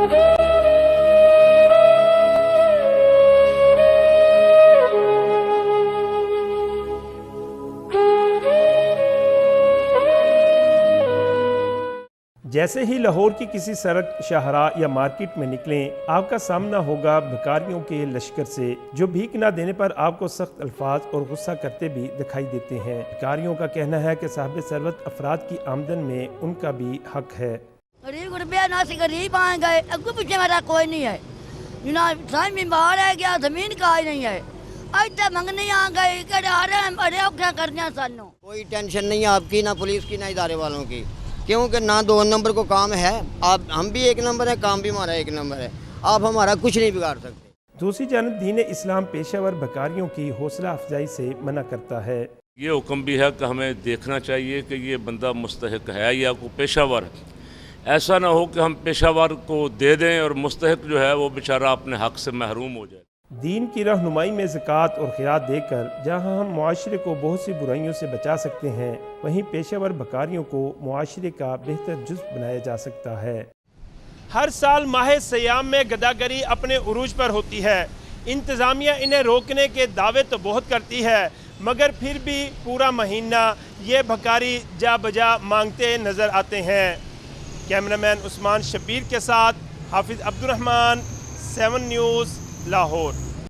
جیسے ہی لاہور کی کسی سڑک شاہراہ یا مارکیٹ میں نکلیں آپ کا سامنا ہوگا بھکاریوں کے لشکر سے، جو بھیک نہ دینے پر آپ کو سخت الفاظ اور غصہ کرتے بھی دکھائی دیتے ہیں۔ بھکاریوں کا کہنا ہے کہ صاحب ثروت افراد کی آمدن میں ان کا بھی حق ہے۔ غریب روپیہ نہ سے غریب آئیں گئے، اگو پیچھے میرا کوئی نہیں ہے، سائن بیمار ہے گیا، زمین کا ہی نہیں ہے، آج تک منگنے آ گئے کہ آ رہے ہیں بڑے اوکھا کرنے سانوں۔ کوئی ٹینشن نہیں ہے آپ کی، نہ پولیس کی، نہ ادارے والوں کی، کیونکہ نہ 2 نمبر کو کام ہے، ہم بھی 1 نمبر ہے، کام بھی ہمارا 1 نمبر ہے، آپ ہمارا کچھ نہیں بگاڑ سکتے۔ دوسری جانب دین اسلام پیشہ ور بھکاریوں کی حوصلہ افزائی سے منع کرتا ہے۔ یہ حکم بھی ہے کہ ہمیں دیکھنا چاہیے کہ یہ بندہ مستحق ہے یا کوئی پیشہ ور ہے، ایسا نہ ہو کہ ہم پیشہ ور کو دے دیں اور مستحق جو ہے وہ بیچارہ اپنے حق سے محروم ہو جائے۔ دین کی رہنمائی میں زکوٰۃ اور خیرات دے کر جہاں ہم معاشرے کو بہت سی برائیوں سے بچا سکتے ہیں، وہیں پیشہ ور بھکاریوں کو معاشرے کا بہتر جزو بنایا جا سکتا ہے۔ ہر سال ماہ سیام میں گداگری اپنے عروج پر ہوتی ہے۔ انتظامیہ انہیں روکنے کے دعوے تو بہت کرتی ہے، مگر پھر بھی پورا مہینہ یہ بھکاری جا بجا مانگتے نظر آتے ہیں۔ کیمرامین عثمان شبیر کے ساتھ حافظ عبدالرحمن، 7 نیوز، لاہور۔